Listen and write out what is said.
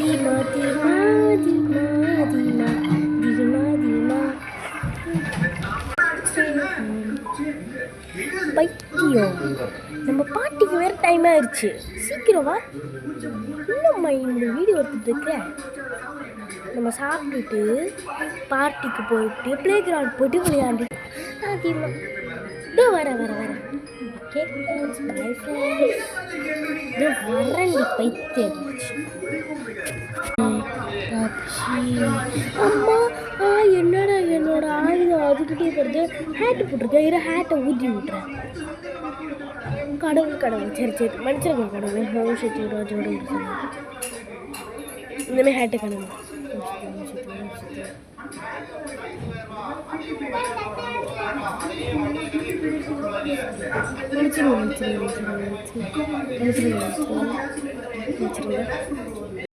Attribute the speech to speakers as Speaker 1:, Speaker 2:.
Speaker 1: தீமா தீமா தீமா தீமா தீமா தீமா பைத்தியம். நம்ம பாட்டிக்கு வேறு டைம் ஆயிடுச்சு, சீக்கிரம் வா. இன்னும் இந்த வீடியோ எடுத்துட்டு இருக்கிறேன். நம்ம சாப்பிட்டுட்டு பார்ட்டிக்கு போயிட்டு ப்ளே கிரவுண்ட் போயிட்டு விளையாண்டு இதோ வர ஓகே பை ஃப்ரெண்ட்ஸ். இதோ வரேன் பைத்தியம். அம்மா என்னடா என்னோட ஆயுதம் அதுக்கிட்டே போகிறது. ஹேட்டு போட்டிருக்கேன், இரு ஹேட்டை ஊற்றி விட்டுறேன். கடவுள் சரி மனுஷங்க கடவுள் விஷயத்து ராஜோட இந்தமாதிரி ஹேட்டு கடவுள் முடிச்சிருங்க.